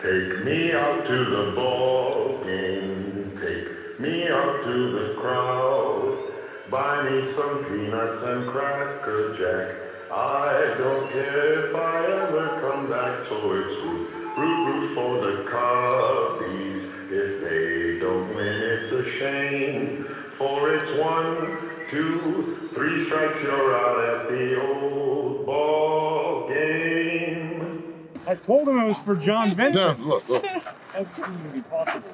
Take me out to the ball game, take me out to the crowd. Buy me some peanuts and Cracker Jack. I don't care if I ever come back, so it's root for the Cubbies. If they don't win, it's a shame, for it's 1, 2, 3 strikes, you're out at the old ball game. I told him it was for John Vincent. No, look. That's going to be possible.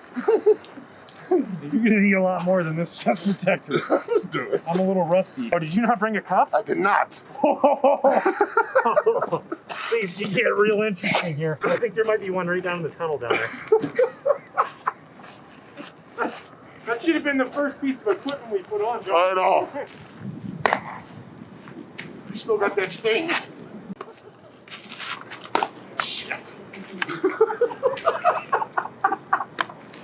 You're going to need a lot more than this chest protector. Do it. I'm a little rusty. Oh, did you not bring a cup? I did not. Things can get real interesting here. I think there might be one right down in the tunnel down there. That should have been the first piece of equipment we put on, John. I know. You still got that sting? Shit.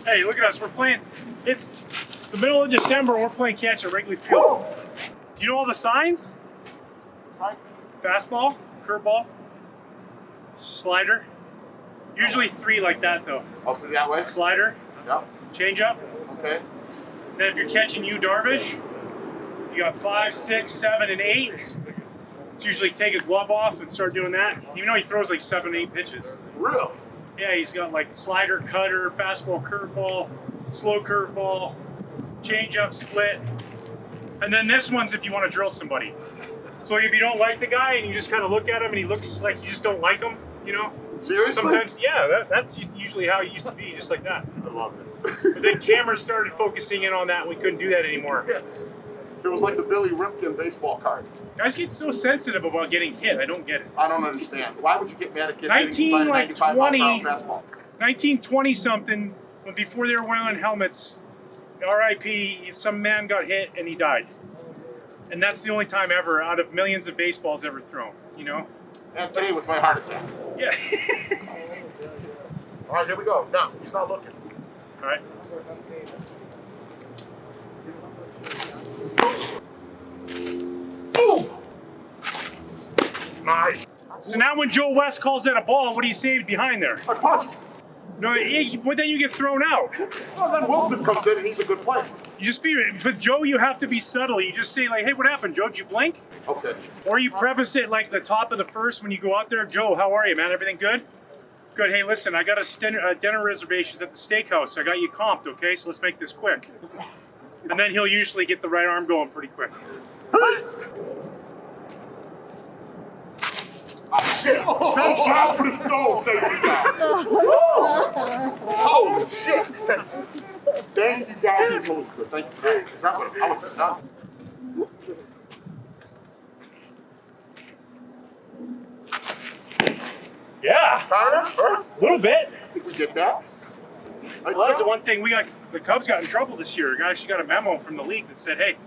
Hey, look at us. We're playing. It's the middle of December. We're playing catch at Wrigley Field. Do you know all the signs? Fastball, curveball, slider. Usually 3 like that, though. Oh, through that way? Slider, Yeah. changeup. Okay. Then if you're catching Yu Darvish, you got 5, 6, 7, and 8. It's usually take a glove off and start doing that. Even though he throws like 7, 8 pitches. Really? Yeah, he's got like slider, cutter, fastball, curveball, slow curveball, changeup, split. And then this one's if you want to drill somebody. So if you don't like the guy and you just kind of look at him and he looks like you just don't like him, you know? Seriously? Sometimes, yeah, that's usually how it used to be, just like that. I love it. But then cameras started focusing in on that and we couldn't do that anymore. Yeah. It was like the Billy Ripken baseball card. Guys get so sensitive about getting hit. I don't get it. I don't understand. Why would you get mad at kids 1920 something, when before they were wearing helmets, RIP, some man got hit and he died. And that's the only time ever out of millions of baseballs ever thrown, you know? And today with my heart attack. Yeah. All right, here we go. No, he's not looking. All right. Boom! Nice. So now when Joe West calls that a ball, what do you say behind there? I punched. No, but then you get thrown out. Well, then Wilson comes in and he's a good player. You just be, with Joe, you have to be subtle. You just say like, hey, what happened, Joe? Did you blink? Okay. Or you preface it like the top of the first when you go out there. Joe, how are you, man? Everything good? Good. Hey, listen, I got a dinner reservations at the steakhouse. I got you comped, okay? So let's make this quick. And then he'll usually get the right arm going pretty quick. Oh, shit! Thank God for the stove, thank you, God. Holy shit! Thank you, God. Thank you for that. Because that would have done. Yeah, Kind of? a little bit. Did we get that? Well, that's the one thing the Cubs got in trouble this year. I actually got a memo from the league that said, hey,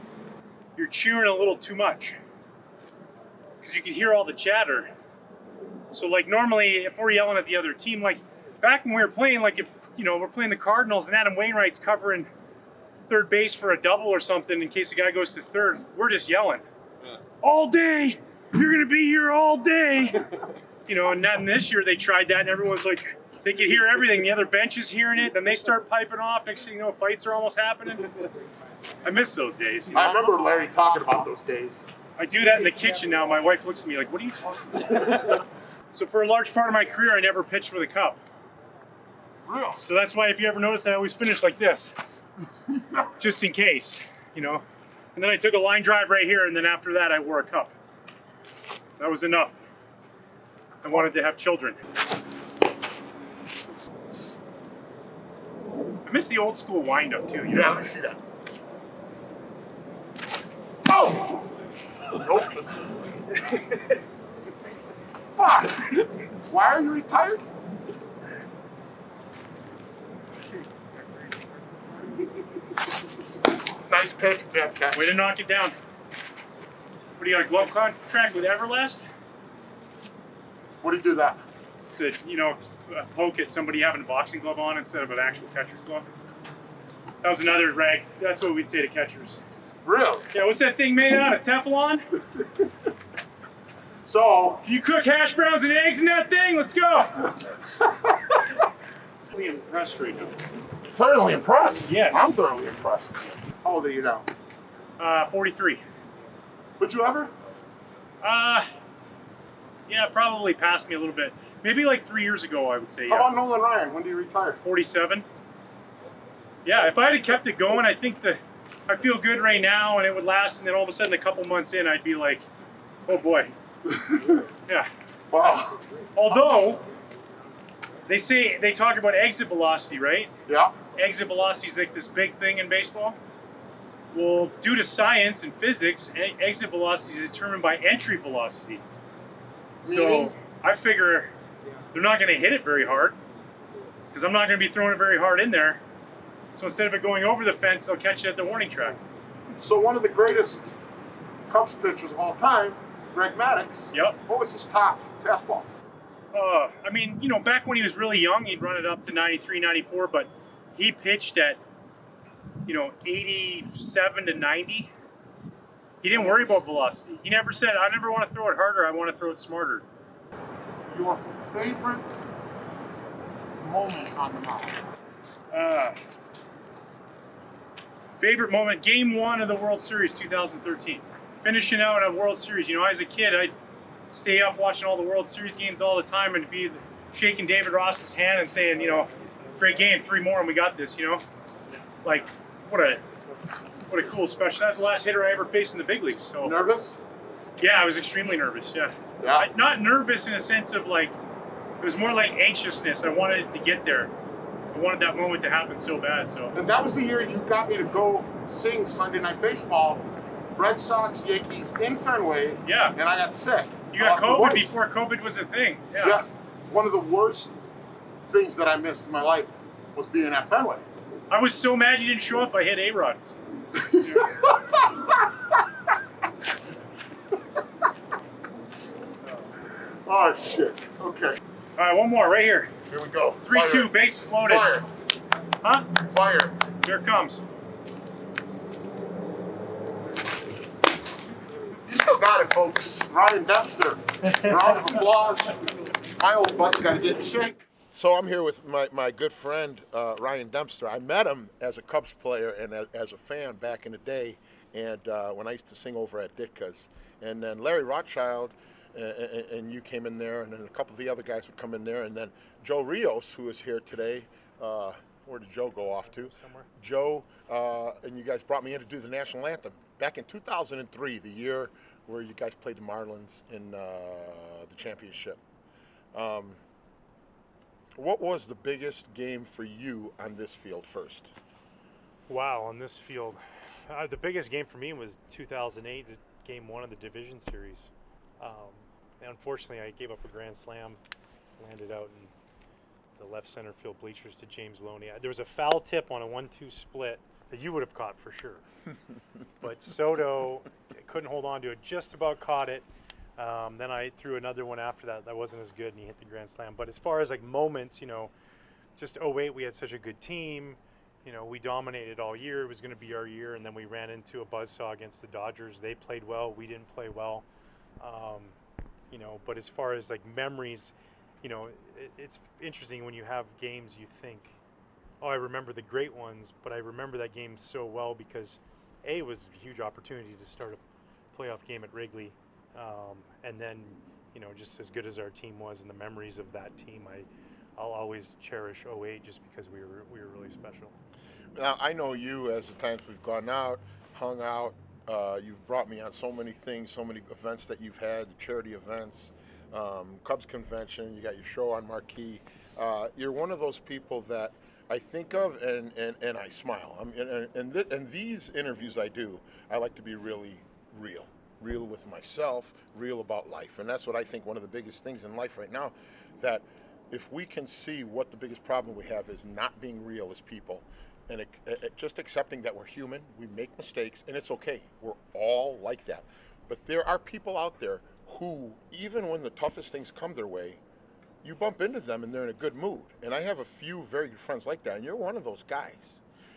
you're cheering a little too much. Because you can hear all the chatter. So like normally if we're yelling at the other team, like back when we were playing, like if, you know, we're playing the Cardinals and Adam Wainwright's covering third base for a double or something in case the guy goes to third, we're just yelling. Yeah. All day! You're gonna be here all day! You know, and then this year they tried that and everyone's like, they could hear everything. The other bench is hearing it, then they start piping off. Next thing you know, fights are almost happening. I miss those days. You know? I remember Larry talking about those days. I do that in the kitchen now. My wife looks at me like, what are you talking about? So for a large part of my career, I never pitched with a cup. Real? So that's why if you ever notice, I always finish like this. Just in case, you know. And then I took a line drive right here, and then after that, I wore a cup. That was enough. I wanted to have children. I miss the old school wind-up, too. You know? Yeah, let me see that. Oh! Nope. Fuck! Why are you retired? Nice pitch, bad catch. Way to knock it down. What do you got, a glove contract with Everlast? What do you do that? To, you know, poke at somebody having a boxing glove on instead of an actual catcher's glove. That was another rag. That's what we'd say to catchers. Really? Yeah, what's that thing made out of? Teflon? So, Can you cook hash browns and eggs in that thing? Let's go. thoroughly impressed right now. Thoroughly impressed? Yes. I'm thoroughly impressed. How old are you now? 43. Would you ever? Yeah, probably passed me a little bit. Maybe like 3 years ago, I would say. How Yeah. about Nolan Ryan? When did he retire? 47. Yeah, if I had kept it going, I think I feel good right now, and it would last. And then all of a sudden, a couple months in, I'd be like, oh boy. Yeah. Wow. Although they talk about exit velocity, right? Yeah. Exit velocity is like this big thing in baseball. Well, due to science and physics, exit velocity is determined by entry velocity. Meaning? So I figure they're not going to hit it very hard because I'm not going to be throwing it very hard in there. So instead of it going over the fence, they'll catch it at the warning track. So one of the greatest Cubs pitchers of all time, Greg Maddux. Yep. What was his top fastball? I mean, back when he was really young, he'd run it up to 93, 94, but he pitched at, 87 to 90. He didn't worry about velocity. He never said, I never want to throw it harder, I want to throw it smarter. Your favorite moment on the mound? Favorite moment, Game 1 of the World Series 2013. Finishing out a World Series. As a kid, I'd stay up watching all the World Series games all the time and be shaking David Ross's hand and saying, great game, 3 more and we got this, Like, what a cool special. That's the last hitter I ever faced in the big leagues. So Nervous? yeah, I was extremely nervous, yeah. Not nervous in a sense of like, it was more like anxiousness. I wanted it to get there. I wanted that moment to happen so bad. So. And that was the year you got me to go sing Sunday Night Baseball, Red Sox, Yankees in Fenway. Yeah. And I got sick. You got COVID before COVID was a thing. Yeah. One of the worst things that I missed in my life was being at Fenway. I was so mad you didn't show up, I hit A-Rod. Oh, shit. Okay. All right, one more right here. Here we go. 3-2, bases loaded. Fire. Huh? Fire. Here it comes. You still got it, folks. Ryan Dempster. Round of applause. My old butt's got to get in shape. So I'm here with my good friend, Ryan Dempster. I met him as a Cubs player and as a fan back in the day, and when I used to sing over at Ditka's. And then Larry Rothschild and you came in there, and then a couple of the other guys would come in there, and then Joe Rios, who is here today. Where did Joe go off to? Somewhere. Joe, and you guys brought me in to do the national anthem back in 2003, the year where you guys played the Marlins in the championship. What was the biggest game for you on this field first? Wow, on this field. The biggest game for me was 2008, Game 1 of the Division Series. Unfortunately, I gave up a grand slam, landed out in the left center field bleachers to James Loney. There was a foul tip on a 1-2 split that you would have caught for sure. But Soto couldn't hold on to it, just about caught it. Then I threw another one after that wasn't as good, and he hit the grand slam. But as far as like moments, just 08, we had such a good team. We dominated all year. It was going to be our year, and then we ran into a buzzsaw against the Dodgers. They played well. We didn't play well. But as far as like memories, it's interesting when you have games you think, oh, I remember the great ones, but I remember that game so well because it was a huge opportunity to start a playoff game at Wrigley. And then, just as good as our team was and the memories of that team, I'll always cherish 08 just because we were really special. Now, I know you as the times we've gone out, hung out. You've brought me on so many things, so many events that you've had, charity events, Cubs convention, you got your show on Marquee. You're one of those people that I think of and I smile. And these interviews I do, I like to be really real with myself, real about life. And that's what I think one of the biggest things in life right now, that if we can see what the biggest problem we have is not being real as people, and just accepting that we're human, we make mistakes, and it's okay. We're all like that. But there are people out there who, even when the toughest things come their way, you bump into them and they're in a good mood. And I have a few very good friends like that, and you're one of those guys.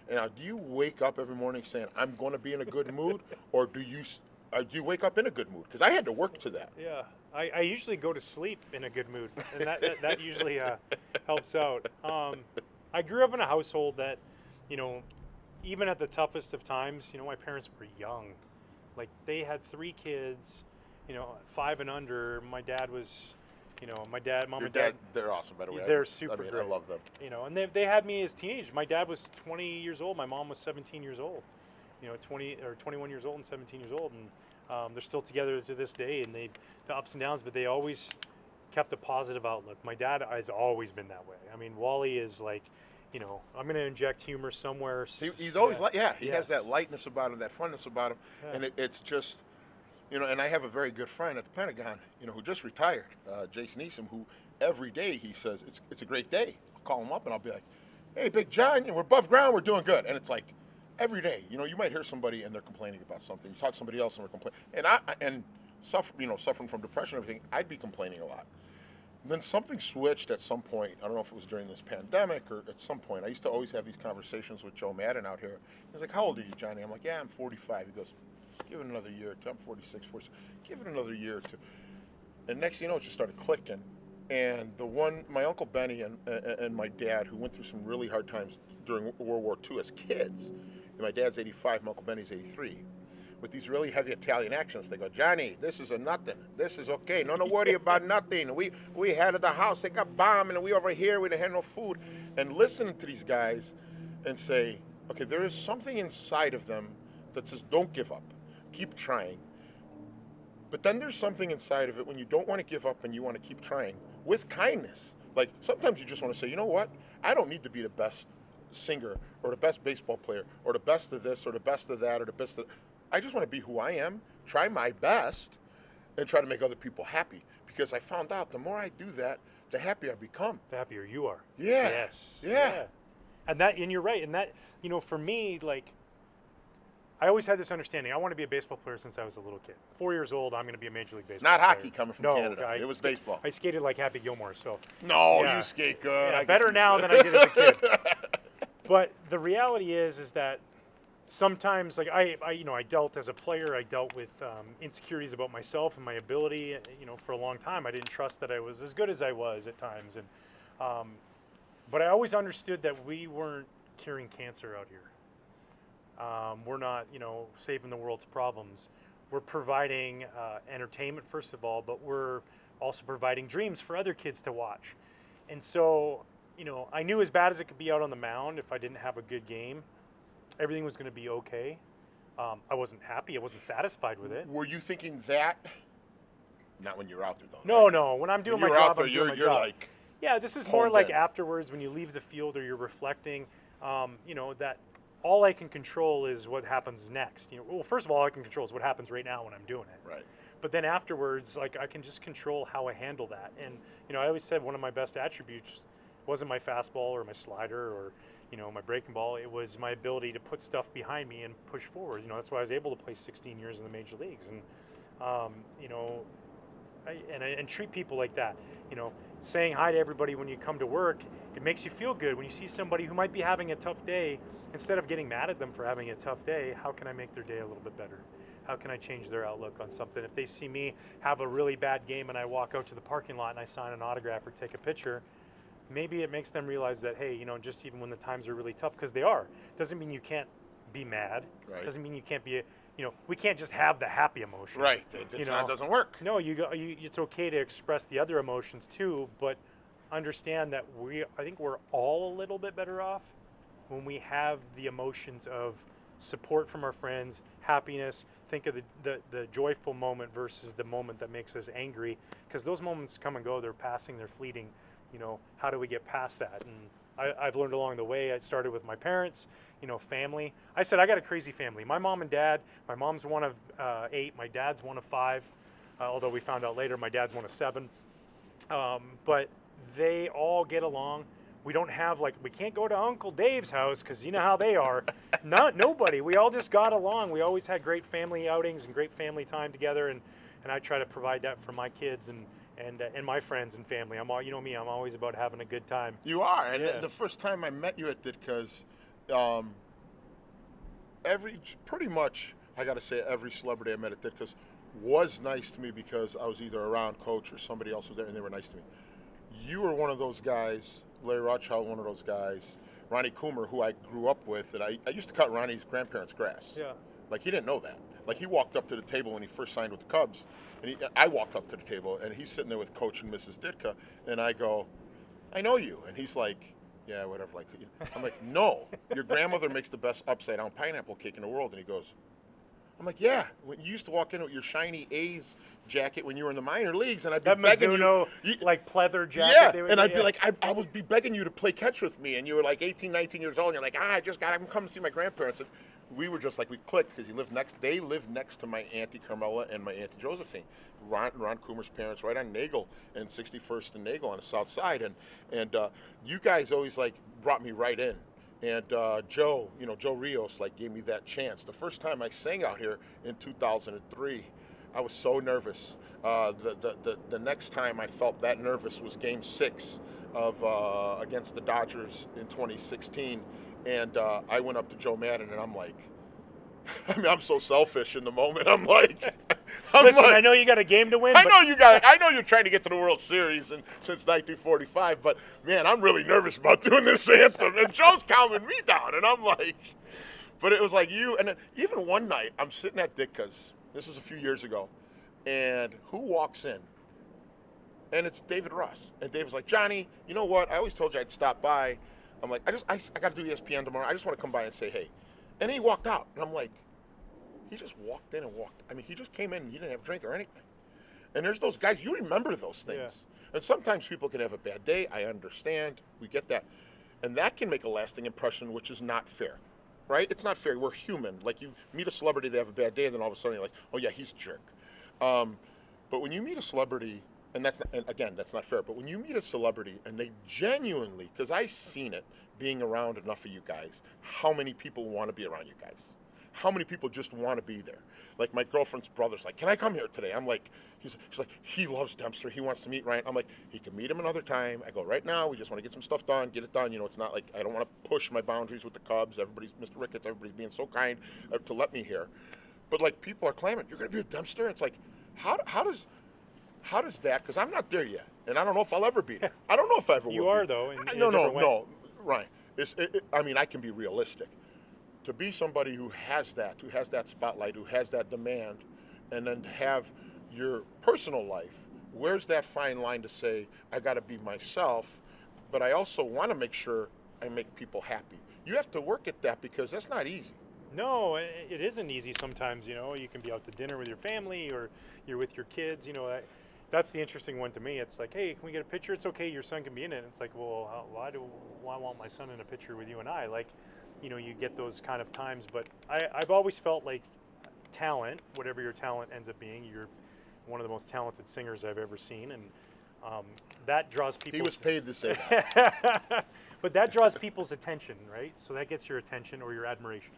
And do you wake up every morning saying, I'm going to be in a good mood, or do you wake up in a good mood? Because I had to work to that. Yeah, I usually go to sleep in a good mood, and that usually helps out. I grew up in a household that, you know, even at the toughest of times, you know, my parents were young. Like, they had 3 kids, you know, 5 and under. My dad was, you know, mom and dad. They're awesome, by the way. They're super great. great. I love them. You know, and they had me as teenagers. My dad was 20 years old. My mom was 17 years old. You know, 21 years old and 17 years old, and they're still together to this day. And the ups and downs, but they always kept a positive outlook. My dad has always been that way. I mean, Wally is like, you know, I'm going to inject humor somewhere. He's always he Yes. has that lightness about him, that funness about him, Yeah. and it's just, you know. And I have a very good friend at the Pentagon, you know, who just retired, Jason Easom, who every day he says it's a great day. I'll call him up and I'll be like, "Hey, Big John, we're above ground, we're doing good," and it's like every day. You know, you might hear somebody and they're complaining about something. You talk to somebody else and they're complaining, suffering from depression and everything. I'd be complaining a lot. And then something switched at some point. I don't know if it was during this pandemic or at some point. I used to always have these conversations with Joe Madden out here. He's like, "How old are you, Johnny?" I'm like, "Yeah, I'm 45. He goes, "Give it another year or two." I'm 46, 46. "Give it another year or two." And next thing you know, it just started clicking. And my Uncle Benny and my dad, who went through some really hard times during World War II as kids. And my dad's 85, my Uncle Benny's 83. With these really heavy Italian accents, they go, "Johnny, this is a nothing. This is okay. No worry about nothing. We had at the house, they got bombed, and we over here, we didn't have no food." And listening to these guys and say, okay, there is something inside of them that says, don't give up. Keep trying. But then there's something inside of it when you don't want to give up and you want to keep trying with kindness. Like, sometimes you just want to say, you know what? I don't need to be the best singer or the best baseball player or the best of this or the best of that or the best of... I just want to be who I am, try my best, and try to make other people happy. Because I found out the more I do that, the happier I become. The happier you are. Yeah. Yes. Yeah. And you're right. And that, you know, for me, like, I always had this understanding. I want to be a baseball player since I was a little kid. 4 years old, I'm going to be a Major League Baseball Not player. hockey coming from No, Canada. It was baseball. I skated like Happy Gilmore, so. No, Yeah. you skate good. Yeah, I better can see now so. than I did as a kid. But the reality is that sometimes, like, I dealt as a player, I dealt with insecurities about myself and my ability. You know, for a long time, I didn't trust that I was as good as I was at times. And but I always understood that we weren't curing cancer out here. We're not, you know, saving the world's problems. We're providing entertainment, first of all, but we're also providing dreams for other kids to watch. And so, you know, I knew as bad as it could be out on the mound, if I didn't have a good game, everything was going to be okay. I wasn't happy. I wasn't satisfied with it. Were you thinking that? Not when you're out there, though. No, right? no. When I'm doing When my you're job, out there, I'm doing my you're job. like, Yeah, this is more honed like in. afterwards when you leave the field or you're reflecting. You know, that all I can control is what happens next. You know, well, first of all I can control is what happens right now when I'm doing it. right. But then afterwards, like, I can just control how I handle that. And, you know, I always said one of my best attributes wasn't my fastball or my slider or, you know, my breaking ball. It was my ability to put stuff behind me and push forward. You know, that's why I was able to play 16 years in the major leagues. And, you know, and treat people like that. You know, saying hi to everybody when you come to work, it makes you feel good. When you see somebody who might be having a tough day, instead of getting mad at them for having a tough day, how can I make their day a little bit better? How can I change their outlook on something? If they see me have a really bad game and I walk out to the parking lot and I sign an autograph or take a picture, maybe it makes them realize that, hey, you know, just even when the times are really tough, because they are, doesn't mean you can't be mad. Right. Doesn't mean you can't be, you know, we can't just have the happy emotion. Right. You It know, doesn't work. No, it's okay to express the other emotions too, but understand that I think we're all a little bit better off when we have the emotions of support from our friends, happiness. Think of the joyful moment versus the moment that makes us angry, because those moments come and go. They're passing, they're fleeting. You know, how do we get past that? And I've learned along the way. I started with my parents, you know, family. I said I got a crazy family. My mom and dad. My mom's one of 8. My dad's one of 5. Although we found out later my dad's one of 7. But they all get along. We don't have, like, we can't go to Uncle Dave's house because you know how they are. Nobody. We all just got along. We always had great family outings and great family time together, and I try to provide that for my kids and my friends and family. You know me, I'm always about having a good time. You are. And Yeah. the first time I met you at Ditka's, pretty much, I got to say, every celebrity I met at Ditka's was nice to me because I was either around Coach or somebody else was there, and they were nice to me. You were one of those guys Larry Rothschild, one of those guys, Ronnie Coomer, who I grew up with, and I used to cut Ronnie's grandparents' grass. Yeah. Like, he didn't know that. Like, he walked up to the table when he first signed with the Cubs, and I walked up to the table, and he's sitting there with Coach and Mrs. Ditka, and I go, I know you. And he's like, yeah, whatever. Like, I'm like, no, your grandmother makes the best upside-down pineapple cake in the world. And he goes, I'm like, yeah, when you used to walk in with your shiny A's jacket when you were in the minor leagues, and I'd be That begging Mizuno, you, like, pleather jacket. yeah, and I'd be like, I would be begging you to play catch with me, and you were like 18, 19 years old, and you're like, I just got, I'm coming to see my grandparents. And we were just like, we clicked because they lived next to my Auntie Carmela and my Auntie Josephine. Ron Coomer's parents, right on Nagel and 61st and Nagel on the south side, and you guys always like brought me right in. And Joe Rios, like, gave me that chance. The first time I sang out here in 2003, I was so nervous. The next time I felt that nervous was Game 6 of against the Dodgers in 2016, and I went up to Joe Madden, and I'm like, I mean, I'm so selfish in the moment. I'm like, listen, I know you got a game to win. I know you're trying to get to the World Series since 1945, but man, I'm really nervous about doing this anthem. And Joe's calming me down, and I'm like, but it was like you. And then even one night, I'm sitting at Ditka's. This was a few years ago, and who walks in? And it's David Russ. And David's like, Johnny, you know what? I always told you I'd stop by. I'm like, I got to do ESPN tomorrow. I just want to come by and say hey. And then he walked out, and I'm like, he just walked in and walked. I mean, he just came in and he didn't have a drink or anything. And there's those guys, you remember those things. Yeah. And sometimes people can have a bad day. I understand. We get that. And that can make a lasting impression, which is not fair, right? It's not fair. We're human. Like, you meet a celebrity, they have a bad day, and then all of a sudden you're like, oh, yeah, he's a jerk. But when you meet a celebrity, and again, that's not fair, but when you meet a celebrity and they genuinely, because I've seen it being around enough of you guys, how many people want to be around you guys? How many people just want to be there? Like, my girlfriend's brother's like, can I come here today? I'm like, she's like, he loves Dempster. He wants to meet Ryan. I'm like, he can meet him another time. I go, right now, we just want to get some stuff done, get it done. You know, it's not like, I don't want to push my boundaries with the Cubs. Mr. Ricketts, everybody's being so kind to let me here. But, like, people are clamoring, you're going to be with Dempster? It's like, how does that, because I'm not there yet, and I don't know if I'll ever be there. I don't know if I ever will be. You are, though, in No, Ryan. I mean, I can be realistic. To be somebody who has that spotlight, who has that demand, and then to have your personal life, where's that fine line to say, I got to be myself, but I also want to make sure I make people happy? You have to work at that because that's not easy. No, it isn't easy sometimes. You know, you can be out to dinner with your family or you're with your kids. You know, that's the interesting one to me. It's like, hey, can we get a picture? It's okay, your son can be in it. It's like, well, why want my son in a picture with you and I? Like, you know, you get those kind of times. But I've always felt like talent, whatever your talent ends up being, you're one of the most talented singers I've ever seen, and that draws people. He was paid to say that. But that draws people's attention, right? So that gets your attention or your admiration.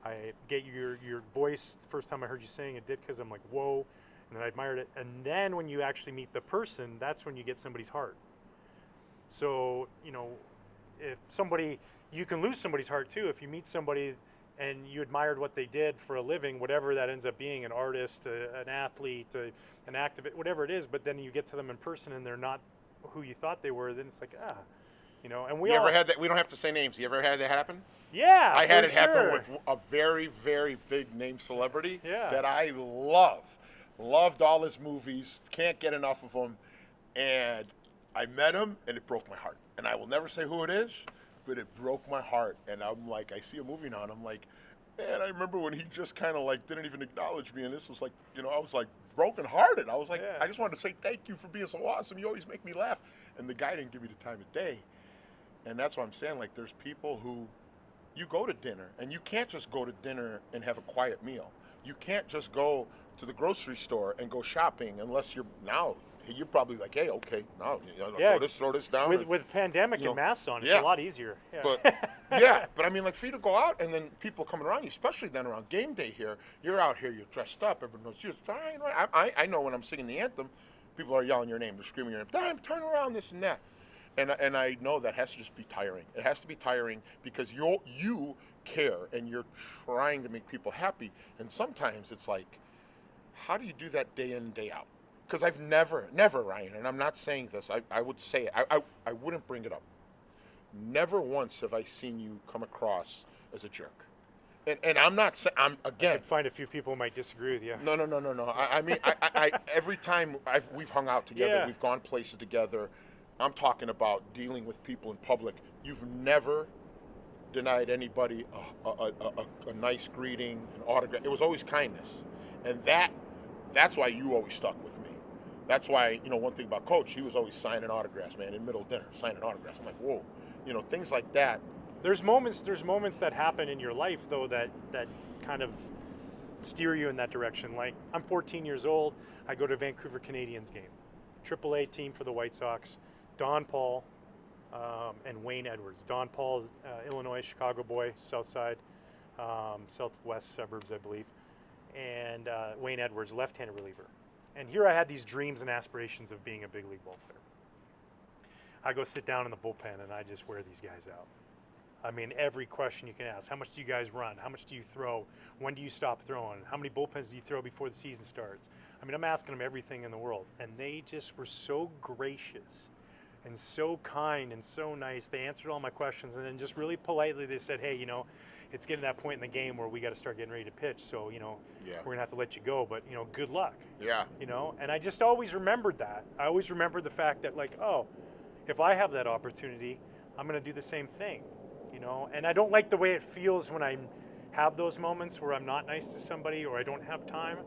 I get your voice. The first time I heard you sing at Ditka's, I'm like, whoa, and then I admired it. And then when you actually meet the person, that's when you get somebody's heart. So, you know, if somebody, you can lose somebody's heart too. If you meet somebody and you admired what they did for a living, whatever that ends up being, an artist, an athlete, an activist, whatever it is, but then you get to them in person and they're not who you thought they were, then it's like, you know. And ever had that? We don't have to say names. You ever had that happen? Yeah, I had it happen with a very, very big name celebrity that I loved all his movies, can't get enough of them, and I met him, and it broke my heart. And I will never say who it is, but it broke my heart. And I'm like, I see a movie now, and I'm like, man, I remember when he just kind of like didn't even acknowledge me, and this was like, you know, I was like brokenhearted. I was like, I just wanted to say thank you for being so awesome. You always make me laugh. And the guy didn't give me the time of day. And that's what I'm saying. Like, there's people who, you go to dinner, and you can't just go to dinner and have a quiet meal. You can't just go to the grocery store and go shopping unless you're probably like, hey, okay, now throw this down. With pandemic and masks on, it's a lot easier. Yeah. But I mean, like, for you to go out and then people coming around you, especially then around game day here, you're out here, you're dressed up, everyone knows you. I know when I'm singing the anthem, people are yelling your name, they're screaming your name, Dime, turn around, this and that. And I know that has to just be tiring. It has to be tiring because you care and you're trying to make people happy. And sometimes it's like, how do you do that day in, day out? Because I've never, Ryan, and I'm not saying this, I would say it, I wouldn't bring it up. never once have I seen you come across as a jerk. And I'm not saying, I'm I again. could find a few people who might disagree with you. No. I mean, I every time we've hung out together, Yeah. we've gone places together. I'm talking about dealing with people in public. You've never denied anybody a nice greeting, an autograph. It was always kindness, and that's why you always stuck with me. That's why, one thing about Coach, he was always signing autographs, man, in the middle of dinner, signing autographs. I'm like, whoa, things like that. There's moments that happen in your life though that kind of steer you in that direction. Like, I'm 14 years old. I go to Vancouver Canadians game, AAA team for the White Sox. Don Paul and Wayne Edwards. Don Paul, Illinois, Chicago boy, South Side, southwest suburbs, I believe, and Wayne Edwards, left-handed reliever. And here I had these dreams and aspirations of being a big league ball player. I go sit down in the bullpen and I just wear these guys out. I mean, every question you can ask. How much do you guys run? How much do you throw? When do you stop throwing? How many bullpens do you throw before the season starts? I mean, I'm asking them everything in the world. And they just were so gracious and so kind and so nice. They answered all my questions, and then just really politely they said, hey, it's getting to that point in the game where we got to start getting ready to pitch. So, Yeah. we're going to have to let you go, but, good luck. Yeah. And I just always remembered that. I always remembered the fact that, like, oh, if I have that opportunity, I'm going to do the same thing, And I don't like the way it feels when I have those moments where I'm not nice to somebody or I don't have time.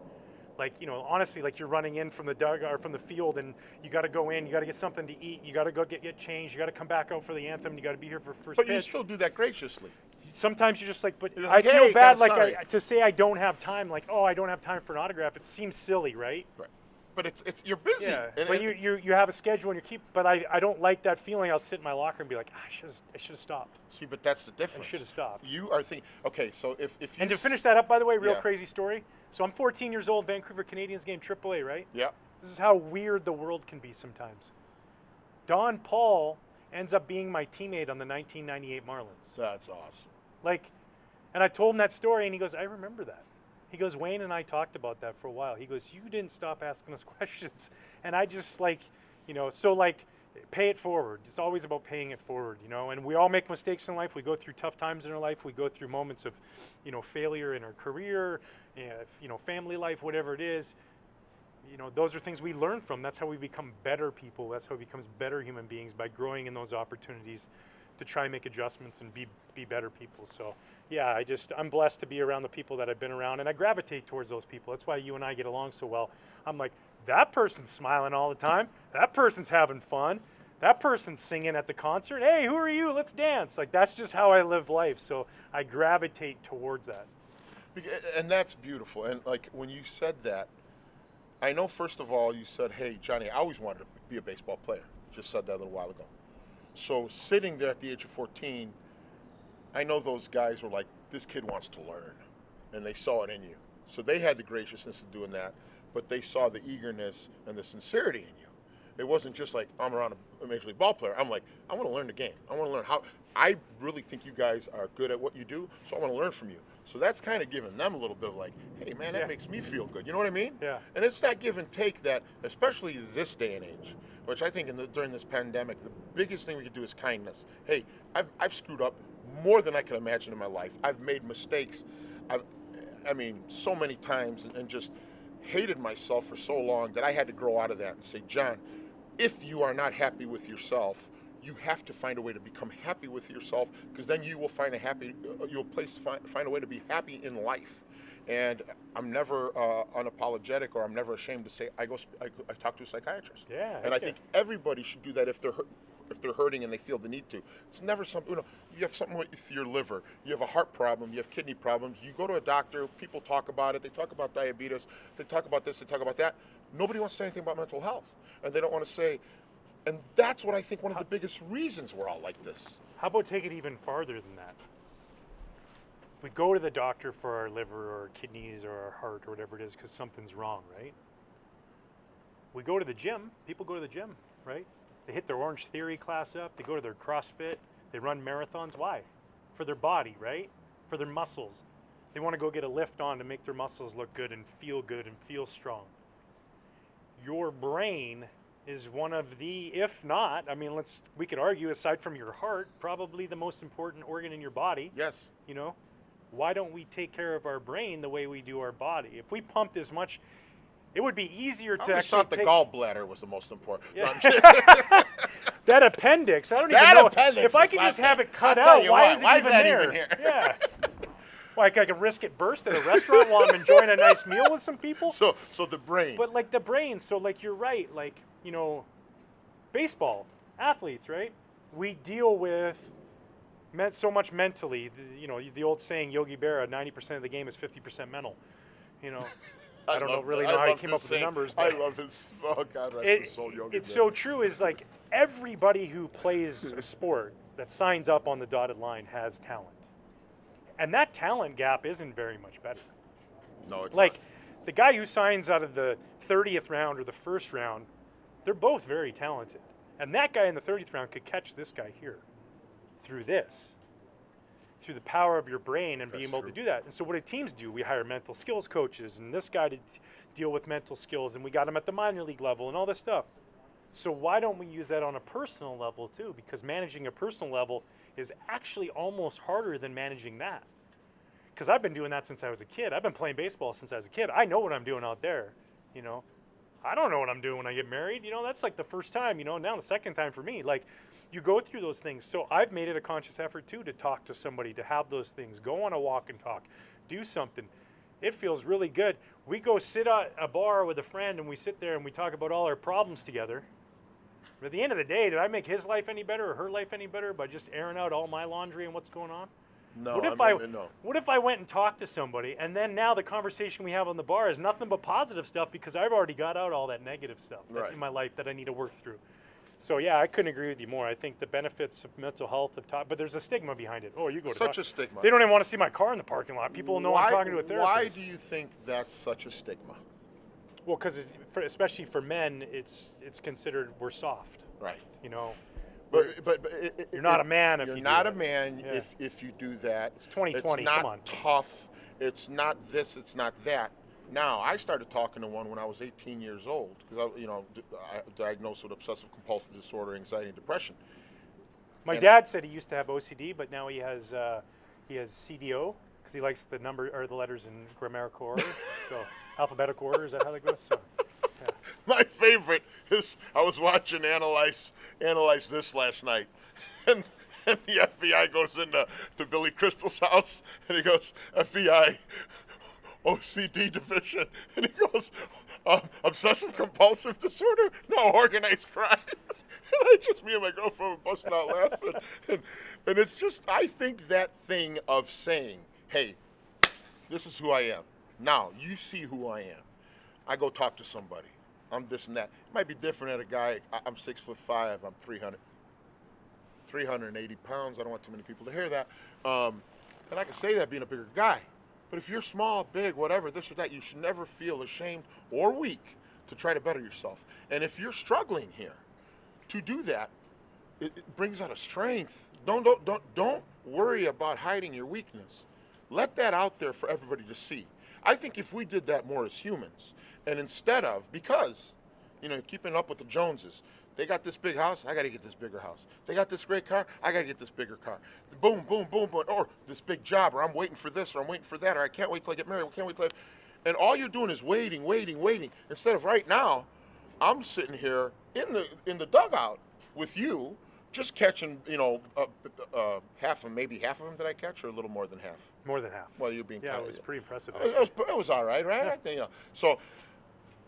Like, honestly, like you're running in from the dugout or from the field and you got to go in, you got to get something to eat, you got to go get changed, you got to come back out for the anthem, you got to be here for first But pitch. you still do that graciously. Sometimes you're just like, but You're I like, feel "Hey, bad, guys, like sorry." to say I don't have time, like, oh, I don't have time for an autograph. It seems silly, right? Right. But it's you're busy. Yeah. And- But and- you have a schedule and but I don't like that feeling. I'll sit in my locker and be like, I should have stopped. See, but that's the difference. should have stopped. You are thinking, okay, so if you And to finish that up, by the way, real Yeah. crazy story. So I'm 14 years old, Vancouver Canadians game, AAA, right? Yeah. This is how weird the world can be sometimes. Don Paul ends up being my teammate on the 1998 Marlins. That's awesome. Like, and I told him that story, and he goes, I remember that. He goes, Wayne and I talked about that for a while. He goes, you didn't stop asking us questions. And I just pay it forward. It's always about paying it forward, And we all make mistakes in life. We go through tough times in our life. We go through moments of, failure in our career, family life, whatever it is. Those are things we learn from. That's how we become better people. That's how we become better human beings, by growing in those opportunities to try and make adjustments and be better people. So yeah, I'm blessed to be around the people that I've been around, and I gravitate towards those people. That's why you and I get along so well. I'm like, that person's smiling all the time. That person's having fun. That person's singing at the concert. Hey, who are you? Let's dance. Like, that's just how I live life. So I gravitate towards that. And that's beautiful. And like when you said that, I know first of all you said, hey, Johnny, I always wanted to be a baseball player. Just said that a little while ago. So sitting there at the age of 14, I know those guys were like, this kid wants to learn, and they saw it in you. So they had the graciousness of doing that, but they saw the eagerness and the sincerity in you. It wasn't just like, I'm around a major league ball player. I'm like, I want to learn the game. I want to learn how. I really think you guys are good at what you do, so I want to learn from you. So that's kind of giving them a little bit of like, hey, man, that makes me feel good. You know what I mean? Yeah. And it's that give and take that, especially this day and age, which I think during this pandemic, the biggest thing we could do is kindness. Hey, I've screwed up more than I can imagine in my life. I've made mistakes. So many times, and just hated myself for so long that I had to grow out of that and say, John, if you are not happy with yourself, you have to find a way to become happy with yourself, because then you will find find a way to be happy in life. And I'm never unapologetic, or I'm never ashamed to say I talk to a psychiatrist. Yeah. And I think everybody should do that if they're hurting and they feel the need to. It's never something, you have something with your liver, you have a heart problem, you have kidney problems, you go to a doctor, people talk about it, they talk about diabetes, they talk about this, they talk about that. Nobody wants to say anything about mental health. And they don't want to say, and that's what I think one of the biggest reasons we're all like this. How about take it even farther than that? We go to the doctor for our liver or our kidneys or our heart or whatever it is because something's wrong, right? We go to the gym. People go to the gym, right? They hit their Orange Theory class up. They go to their CrossFit. They run marathons. Why? For their body, right? For their muscles. They want to go get a lift on to make their muscles look good and feel strong. Your brain is one of the, if not, I mean, we could argue, aside from your heart, probably the most important organ in your body. Yes. You know, why don't we take care of our brain the way we do our body? If we pumped as much, it would be easier to I always actually thought the gallbladder was the most important. Yeah. No, I'm kidding. That appendix, I don't That even know. appendix If I is could not just have it cut I'll tell out, you why what, is it why is even that there? even here? Yeah. Like I can risk it burst at a restaurant while I'm enjoying a nice meal with some people. So the brain. But like the brain, so like you're right, like, you know, baseball, athletes, right? We deal with so much mentally. You know, the old saying, Yogi Berra, 90% of the game is 50% mental. You know, I don't really know how he came up with the numbers. But I love his. Oh God, rest his soul, Yogi. It's so true. Is like everybody who plays a sport that signs up on the dotted line has talent, and that talent gap isn't very much better. No, it's like not. the guy who signs out of the 30th round or the first round, they're both very talented, and that guy in the 30th round could catch this guy here through the power of your brain and being able to do that. And so what do teams do? We hire mental skills coaches and this guy to deal with mental skills, and we got him at the minor league level and all this stuff. So why don't we use that on a personal level too? Because managing a personal level is actually almost harder than managing that. Because I've been doing that since I was a kid. I've been playing baseball since I was a kid. I know what I'm doing out there, you know. I don't know what I'm doing when I get married. You know, that's like the first time, you know, now the second time for me. Like, you go through those things. So I've made it a conscious effort, too, to talk to somebody, to have those things. Go on a walk and talk. Do something. It feels really good. We go sit at a bar with a friend, and we sit there and we talk about all our problems together. But at the end of the day, did I make his life any better or her life any better by just airing out all my laundry and what's going on? No, What if I went and talked to somebody, and then now the conversation we have on the bar is nothing but positive stuff because I've already got out all that negative stuff in my life that I need to work through. So yeah, I couldn't agree with you more. I think the benefits of mental health have taught, but there's a stigma behind it. Oh, you go to such a stigma. They don't even want to see my car in the parking lot. People know I'm talking to a therapist. Why do you think that's such a stigma? Well, because especially for men, it's considered we're soft. Right. You know. But you're not a man if you're you not do a man if you do that. It's 2020. It's not come on. tough. It's not this. It's not that. Now, I started talking to one when I was 18 years old because I diagnosed with obsessive compulsive disorder, anxiety, and depression. My dad said he used to have OCD, but now he has CDO because he likes the number or the letters in grammatical order. So alphabetical order, is that how that goes? So, yeah. My favorite is I was watching Analyze This last night, and the FBI goes into Billy Crystal's house, and he goes, FBI, OCD division, and he goes, obsessive compulsive disorder? No, organized crime. And me and my girlfriend were busting out laughing. And it's just, I think that thing of saying, hey, this is who I am. Now, you see who I am. I go talk to somebody. I'm this and that. It might be different at a guy. I'm 6'5". I'm 380 pounds. I don't want too many people to hear that. And I can say that being a bigger guy. But if you're small, big, whatever, this or that, you should never feel ashamed or weak to try to better yourself. And if you're struggling here to do that, it brings out a strength. Don't worry about hiding your weakness. Let that out there for everybody to see. I think if we did that more as humans, and instead of, because, keeping up with the Joneses, they got this big house, I got to get this bigger house. They got this great car, I got to get this bigger car. Boom, boom, boom, boom, or this big job, or I'm waiting for this, or I'm waiting for that, or I can't wait till I get married, and all you're doing is waiting. Instead of right now, I'm sitting here in the dugout with you, just catching, half of them did I catch, or a little more than half? More than half. Well, you're being it was pretty impressive. It was all right, right? Yeah. I think, So,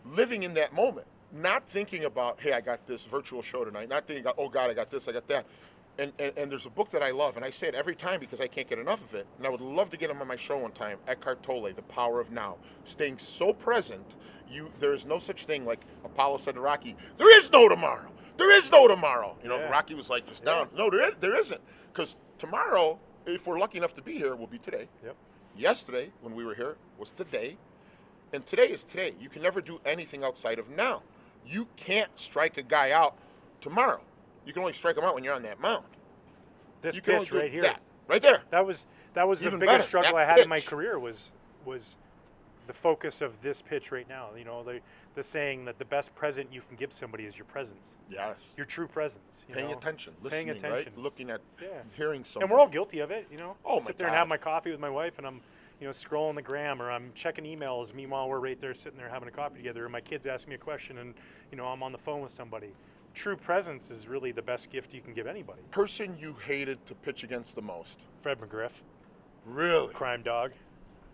living in that moment, not thinking about, hey, I got this virtual show tonight, not thinking, oh God, I got this, I got that. And there's a book that I love, and I say it every time because I can't get enough of it, and I would love to get him on my show one time, Eckhart Tolle, The Power of Now. Staying so present, there is no such thing like Apollo said to Rocky, there is no tomorrow. There is no tomorrow. Rocky was like just down. No, there isn't. Because tomorrow, if we're lucky enough to be here, will be today. Yep. Yesterday, when we were here, was today. And today is today. You can never do anything outside of now. You can't strike a guy out tomorrow. You can only strike him out when you're on that mound. This you can pitch only do right here. that, right there. That was the Even biggest better, struggle that I had in my pitch. career was the focus of this pitch right now. You know, the saying that the best present you can give somebody is your presence. Yes. Your true presence. You Paying know? attention, listening, Paying attention. right? Looking at, Yeah. hearing something. And we're all guilty of it, you know. Oh, I my sit there and God. have my coffee with my wife, and I'm, you know, scrolling the gram, or I'm checking emails. Meanwhile, we're right there sitting there having a coffee together, and my kids ask me a question, and you know, I'm on the phone with somebody. True presence is really the best gift you can give anybody. Person you hated to pitch against the most? Fred McGriff, Really? crime dog.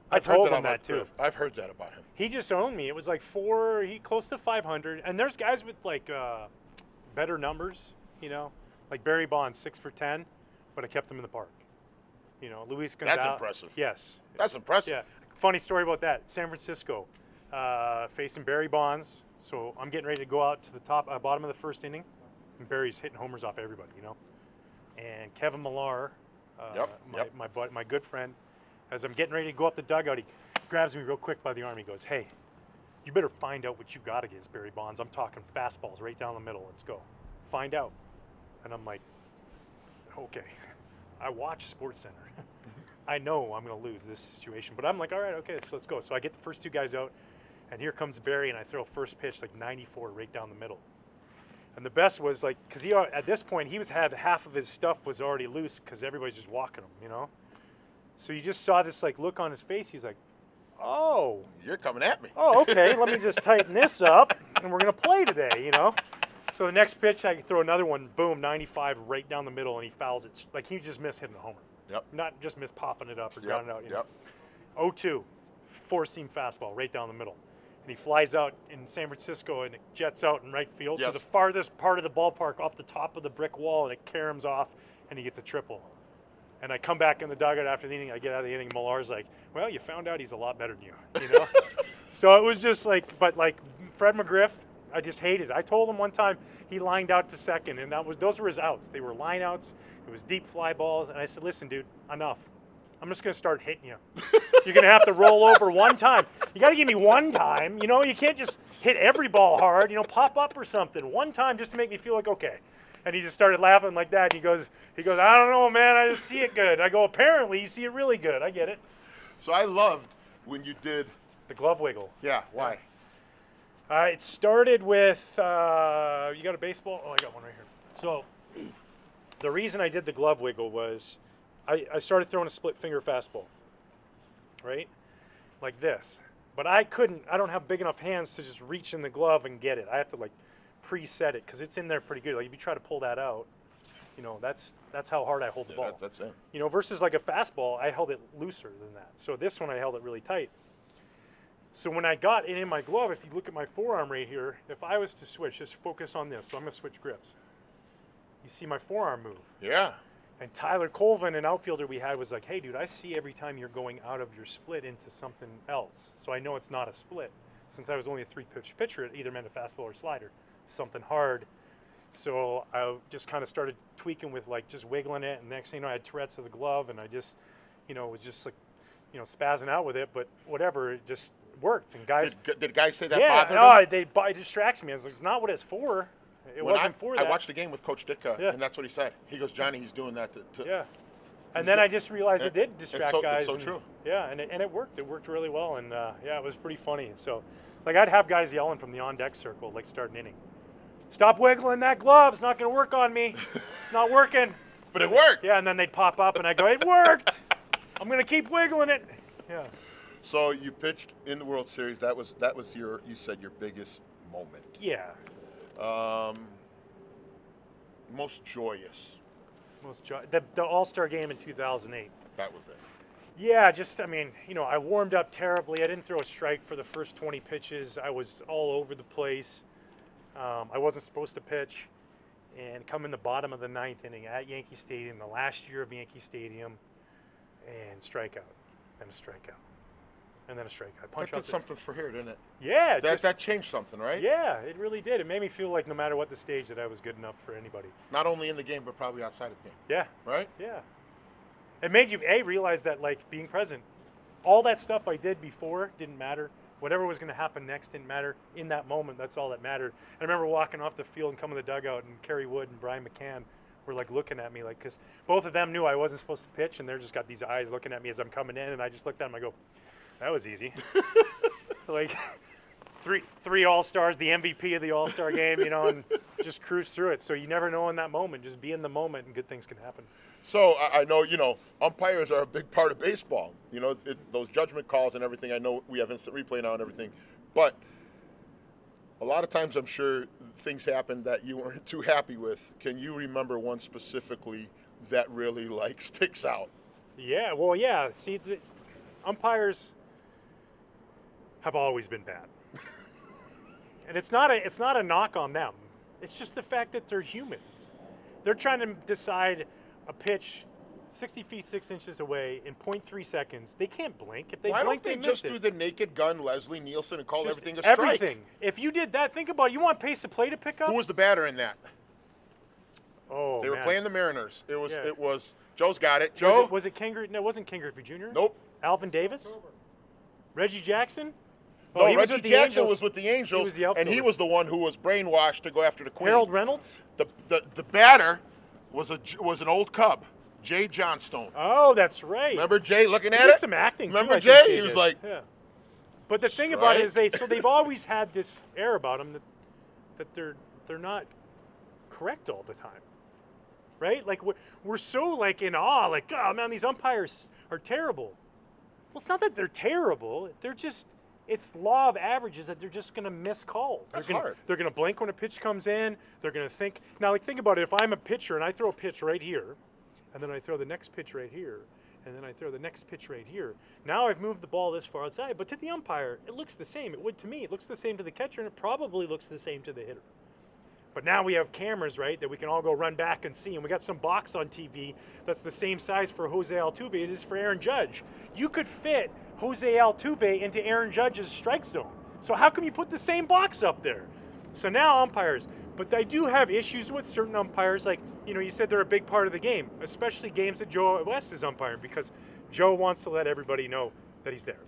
I've I told heard him that about too. Griff. I've heard that about him. He just owned me. It was like close to 500. And there's guys with like better numbers, you know, like Barry Bonds, 6 for 10, but I kept him in the park. You know, Luis Gonzalez. That's impressive. Yes. That's impressive. Yeah. Funny story about that. San Francisco, facing Barry Bonds. So I'm getting ready to go out to the bottom of the first inning, and Barry's hitting homers off everybody, you know. And Kevin Millar, my good friend, as I'm getting ready to go up the dugout, he grabs me real quick by the arm. He goes, "Hey, you better find out what you got against Barry Bonds. I'm talking fastballs right down the middle. Let's go. Find out." And I'm like, okay. I watch SportsCenter. I know I'm going to lose this situation, but I'm like, all right, okay, so let's go. So I get the first two guys out, and here comes Barry, and I throw first pitch like 94 right down the middle. And the best was like, because he at this point he had half of his stuff was already loose because everybody's just walking him, you know. So you just saw this like look on his face. He's like, "Oh, You're coming at me. oh, okay. Let me just tighten this up, and we're gonna play today," you know. So the next pitch, I throw another one, boom, 95 right down the middle, and he fouls it. Like he just missed hitting a homer. Yep. Not just missed popping it up or Yep. grounding it out. You Yep. know. 0-2, four-seam fastball right down the middle. And he flies out in San Francisco, and it jets out in right field Yes. to the farthest part of the ballpark off the top of the brick wall, and it caroms off, and he gets a triple. And I come back in the dugout after the inning. I get out of the inning. Millar's like, "Well, you found out he's a lot better than you know." So it was just like, but like Fred McGriff, I just hated. I told him one time he lined out to second, and those were his outs. They were line outs. It was deep fly balls, and I said, "Listen, dude, enough. I'm just gonna start hitting you. You're gonna have to roll over one time. You got to give me one time. You know, you can't just hit every ball hard. You know, pop up or something one time just to make me feel like okay." And he just started laughing like that. And he goes, "I don't know, man. I just see it good." I go, "Apparently, you see it really good. I get it." So I loved when you did. The glove wiggle. Yeah. Why? It started with, you got a baseball? Oh, I got one right here. So the reason I did the glove wiggle was I started throwing a split finger fastball, right? Like this. But I don't have big enough hands to just reach in the glove and get it. I have to like preset it because it's in there pretty good. Like if you try to pull that out, you know, that's how hard I hold the ball. That's it. You know, versus like a fastball, I held it looser than that. So this one I held it really tight. So when I got it in my glove, if you look at my forearm right here, if I was to switch, just focus on this. So I'm going to switch grips. You see my forearm move. Yeah. And Tyler Colvin, an outfielder we had, was like, "Hey, dude, I see every time you're going out of your split into something else. So I know it's not a split. Since I was only a three-pitch pitcher, it either meant a fastball or slider, something hard." So I just kind of started tweaking with like just wiggling it. And next thing you know, I had Tourette's of the glove, and I just, you know, was just like, you know, spazzing out with it. But whatever, it just worked. And guys, Did guys say that yeah, bothered him? it distracts me. It's not what it's for. It wasn't for that. I watched the game with Coach Ditka, Yeah. and that's what he said. He goes, "Johnny, he's doing that to." Yeah. And then I just realized it did distract it's guys. so and, true. Yeah, and it worked. It worked really well, and yeah, it was pretty funny. So, like, I'd have guys yelling from the on-deck circle, like, start an inning. "Stop wiggling that glove. It's not going to work on me. It's not working." But it worked. Yeah, and then they'd pop up, and I'd go, "It worked. I'm going to keep wiggling it." Yeah. So you pitched in the World Series. That was you said your biggest moment. Yeah. Most joyous. The All-Star game in 2008. That was it. Yeah, just, I mean, you know, I warmed up terribly. I didn't throw a strike for the first 20 pitches. I was all over the place. I wasn't supposed to pitch. And come in the bottom of the ninth inning at Yankee Stadium, the last year of Yankee Stadium, and strikeout, and a strikeout, and then a strikeout. Punch That out did something for here, didn't it? Yeah. That changed something, right? Yeah, it really did. It made me feel like no matter what the stage that I was good enough for anybody. Not only in the game, but probably outside of the game. Yeah. Right? Yeah. It made you, realize that, like, being present, all that stuff I did before didn't matter. Whatever was going to happen next didn't matter. In that moment, that's all that mattered. I remember walking off the field and coming to the dugout, and Kerry Wood and Brian McCann were, like, looking at me, like, because both of them knew I wasn't supposed to pitch, and they're just got these eyes looking at me as I'm coming in, and I just looked at them, I go, That was easy. Like three All-Stars, the MVP of the All-Star game, and just cruise through it. So you never know in that moment. Just be in the moment, and good things can happen. So I know, umpires are a big part of baseball. Those judgment calls and everything. I know we have instant replay now and everything. But a lot of times I'm sure things happen that you weren't too happy with. Can you remember one specifically that really, sticks out? Yeah, well, yeah. See, the umpires have always been bad. And it's not a knock on them. It's just the fact that they're humans. They're trying to decide a pitch 60 feet 6 inches away in 0.3 seconds. They can't blink. If they blink, they miss it. Why don't they just do the naked gun Leslie Nielsen and call just everything a strike? Everything. If you did that, think about it. You want pace of play to pick up? Who was the batter in that? Oh, They were man. playing the Mariners. It Yeah. was Joe's got it. Joe? Was it Ken Griffey? No, it wasn't Ken Griffey Jr. Nope. Alvin Davis? Reggie Jackson? No, he was Reggie with the Jackson Angels. was with the Angels, He was the and he outfielder. was the one who was brainwashed to go after the Queen. Harold Reynolds? The batter was an old Cub, Jay Johnstone. Oh, that's right. Remember Jay looking He at did it? some acting. Remember too, I think Jay? He was did. like, yeah. But the thing about it Strike. is they've always had this air about them that they're not correct all the time, right? Like we're so in awe, oh man, these umpires are terrible. Well, it's not that they're terrible. They're just it's law of averages that they're just going to miss calls. That's hard. They're going to blink when a pitch comes in. They're going to think. Now, think about it. If I'm a pitcher and I throw a pitch right here, and then I throw the next pitch right here, and then I throw the next pitch right here. Now I've moved the ball this far outside, but to the umpire, it looks the same. It would to me. It looks the same to the catcher, and it probably looks the same to the hitter. But now we have cameras, right, that we can all go run back and see. And we got some box on TV that's the same size for Jose Altuve it is for Aaron Judge. You could fit Jose Altuve into Aaron Judge's strike zone. So how come you put the same box up there? So now umpires. But I do have issues with certain umpires. You said they're a big part of the game, especially games that Joe West is umpiring, because Joe wants to let everybody know that he's there.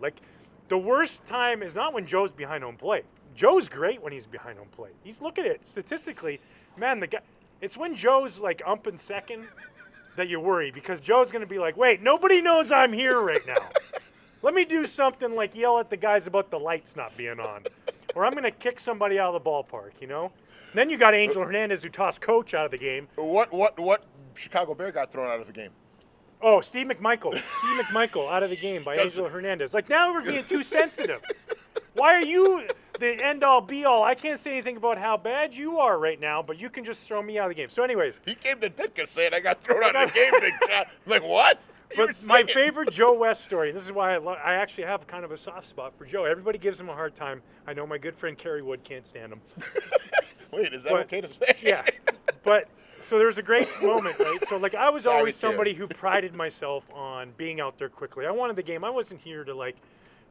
The worst time is not when Joe's behind home plate. Joe's great when he's behind home plate. Look at it statistically, man. The guy, it's when Joe's umping second that you worry, because Joe's going to be like, wait, nobody knows I'm here right now. Let me do something like yell at the guys about the lights not being on, or I'm going to kick somebody out of the ballpark. Then you got Angel Hernandez who tossed Coach out of the game. What Chicago Bear got thrown out of the game? Oh, Steve McMichael. Steve McMichael out of the game by Angel Hernandez. Now we're being too sensitive. Why are you the end-all, be-all? I can't say anything about how bad you are right now, but you can just throw me out of the game. So anyways. He came to Ditka saying I got thrown out of the game, big shot. I'm like, what? But my favorite Joe West story, and this is why I actually have kind of a soft spot for Joe. Everybody gives him a hard time. I know my good friend Kerry Wood can't stand him. Wait, is that okay to say? Yeah. But so there's a great moment, right? So I was always somebody who prided myself on being out there quickly. I wanted the game. I wasn't here to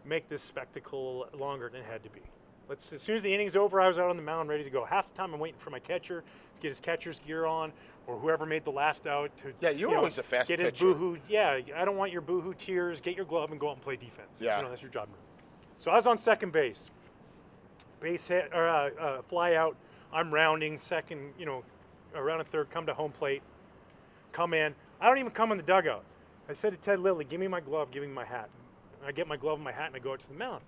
make this spectacle longer than it had to be. As soon as the inning's over, I was out on the mound ready to go. Half the time I'm waiting for my catcher to get his catcher's gear on, or whoever made the last out to you're always a fast get pitcher. his boohoo. Yeah, I don't want your boohoo tears. Get your glove and go out and play defense. Yeah. That's your job. So I was on second base. Base hit or fly out. I'm rounding second, around a third, come to home plate, come in. I don't even come in the dugout. I said to Ted Lilly, give me my glove, give me my hat. I get my glove and my hat, and I go out to the mound.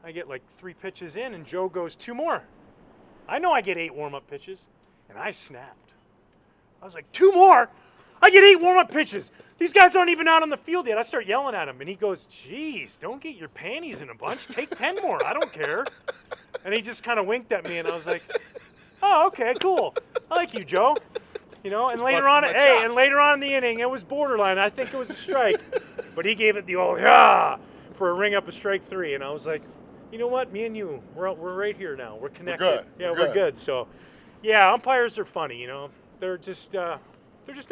I get 3 pitches in, and Joe goes 2 more. I know I get 8 warm-up pitches, and I snapped. I was like, 2 more? I get 8 warm-up pitches. These guys aren't even out on the field yet. I start yelling at him, and he goes, geez, don't get your panties in a bunch. Take 10 more. I don't care. And he just kind of winked at me, and I was like, oh, okay, cool. I like you, Joe. And later on in the inning, it was borderline. I think it was a strike. But he gave it the old, yeah, for a ring up a strike 3. And I was like, you know what? Me and you, we're right here now. We're connected. We're good. Yeah, we're good. So, yeah, umpires are funny, They're just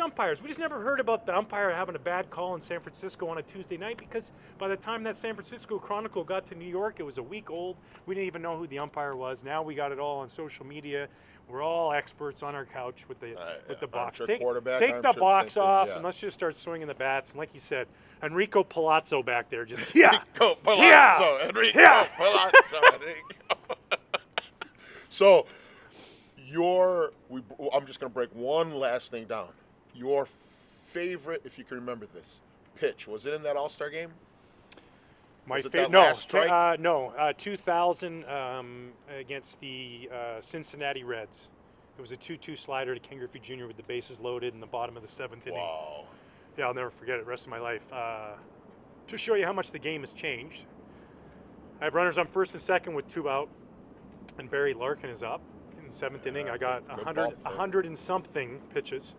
umpires. We just never heard about the umpire having a bad call in San Francisco on a Tuesday night, because by the time that San Francisco Chronicle got to New York, it was a week old. We didn't even know who the umpire was. Now we got it all on social media. We're all experts on our couch with the box. Take the box off, and let's just start swinging the bats. And like you said, Enrico Palazzo back there, just Enrico Palazzo. So, I'm just going to break one last thing down. Your favorite, if you can remember this, pitch, was it in that All-Star game? Was it that last strike? No, 2000 against the Cincinnati Reds. It was a 2-2 slider to Ken Griffey Jr. with the bases loaded in the bottom of the 7th inning. Wow. Yeah, I'll never forget it the rest of my life. To show you how much the game has changed, I have runners on first and second with 2 out, and Barry Larkin is up. In the 7th inning, I got 100 and something pitches.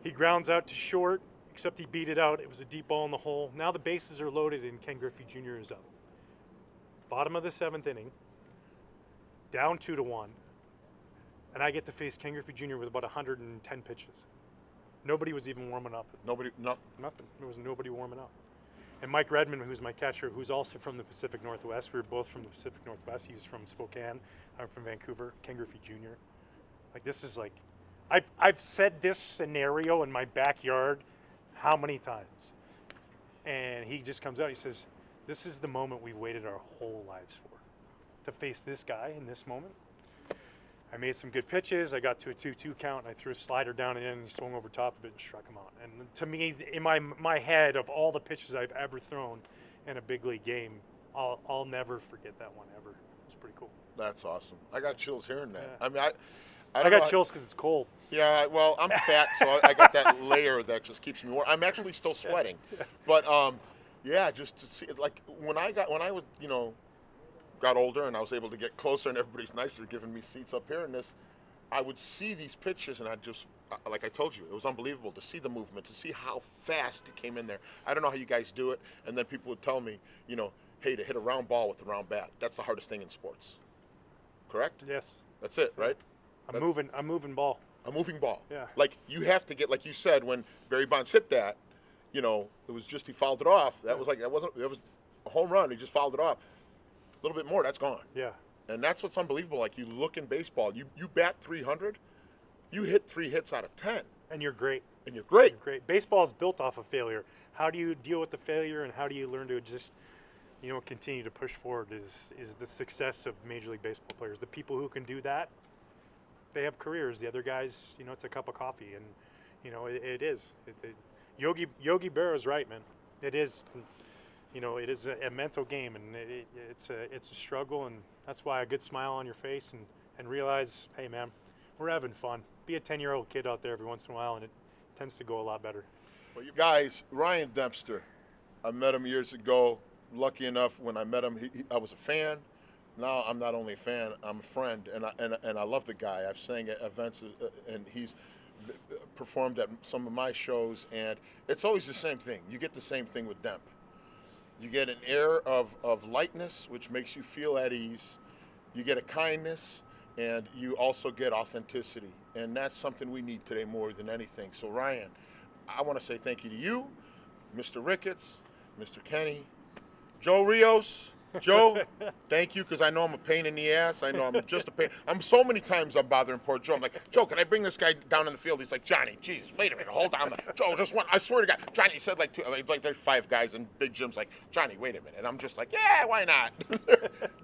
He grounds out to short, except he beat it out. It was a deep ball in the hole. Now the bases are loaded and Ken Griffey Jr. is up. Bottom of the 7th inning, down 2-1, and I get to face Ken Griffey Jr. with about 110 pitches. Nobody was even warming up. Nothing. There was nobody warming up. And Mike Redmond, who's my catcher, who's also from the Pacific Northwest. We were both from the Pacific Northwest. He was from Spokane. I'm from Vancouver. Ken Griffey Jr. Like, this is like, I've said this scenario in my backyard how many times? And he just comes out, he says, this is the moment we've waited our whole lives for, to face this guy in this moment. I made some good pitches. I got to a 2-2 count, and I threw a slider down and in, and he swung over top of it and struck him out. And to me, in my head, of all the pitches I've ever thrown in a big league game, I'll never forget that one ever. It was pretty cool. That's awesome. I got chills hearing that. Yeah. I mean, I got chills because it's cold. Yeah, well, I'm fat, so I got that layer that just keeps me warm. I'm actually still sweating, but yeah, just to see, like when I was, got older and I was able to get closer and everybody's nicer giving me seats up here in this, I would see these pitches and I just, like I told you, it was unbelievable to see the movement, to see how fast it came in there. I don't know how you guys do it, and then people would tell me, hey, to hit a round ball with the round bat, that's the hardest thing in sports. Correct? Yes. That's it, right? A moving ball. A moving ball. Yeah. Like you have to get, like you said, when Barry Bonds hit that, it was just he fouled it off. That was it was a home run. He just fouled it off. A little bit more, that's gone. Yeah. And that's what's unbelievable. Like you look in baseball, you bat 300, you hit 3 hits out of 10. And you're great. And you're great. Baseball is built off of failure. How do you deal with the failure, and how do you learn to just, continue to push forward is the success of Major League Baseball players. The people who can do that, they have careers. The other guys, it's a cup of coffee, and it is. Yogi Berra is right, man. It is, it is a mental game, and it's a struggle, and that's why a good smile on your face and realize, hey, man, we're having fun. Be a 10-year-old kid out there every once in a while, and it tends to go a lot better. Well, you guys, Ryan Dempster, I met him years ago. Lucky enough, when I met him, I was a fan. Now I'm not only a fan, I'm a friend, and I love the guy. I've sang at events, and he's performed at some of my shows, and it's always the same thing. You get the same thing with Demp. You get an air of lightness, which makes you feel at ease. You get a kindness, and you also get authenticity, and that's something we need today more than anything. So Ryan, I want to say thank you to you, Mr. Ricketts, Mr. Kenny, Joe Rios. Joe, thank you, because I know I'm a pain in the ass. I know I'm just a pain. So many times I'm bothering poor Joe. I'm like, Joe, can I bring this guy down in the field? He's like, Johnny, Jesus, wait a minute, hold on. Joe, just one. I swear to God, Johnny said like two. Like there's 5 guys in big gyms. Like, Johnny, wait a minute, and I'm just like, yeah, why not?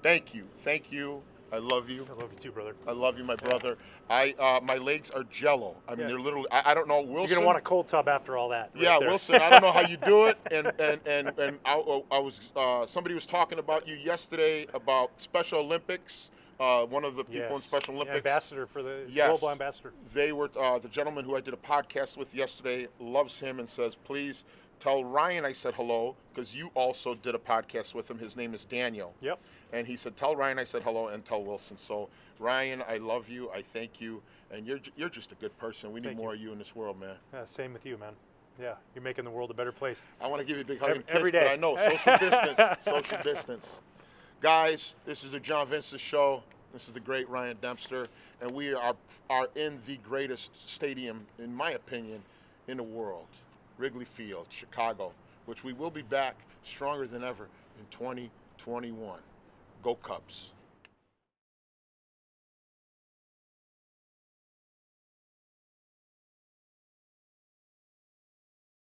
Thank you. I love you. I love you too, brother. I love you, my brother. My legs are jello. I mean, they're literally. I don't know, Wilson. You're gonna want a cold tub after all that. Right yeah, there. Wilson. I don't know how you do it. And I was somebody was talking about you yesterday about Special Olympics. One of the people in Special Olympics, ambassador for the global ambassador. They were the gentleman who I did a podcast with yesterday. Loves him and says, please tell Ryan I said hello, because you also did a podcast with him. His name is Daniel. Yep. And he said, tell Ryan I said hello, and tell Wilson. So, Ryan, I love you. I thank you. And you're just a good person. We need more of you in this world, man. Yeah, same with you, man. Yeah, you're making the world a better place. I want to give you a big hug and kiss, every day. but I know, social distance. Social distance. Guys, this is the John Vincent Show. This is the great Ryan Dempster. And we are in the greatest stadium, in my opinion, in the world. Wrigley Field, Chicago, which we will be back stronger than ever in 2021. Go Cubs.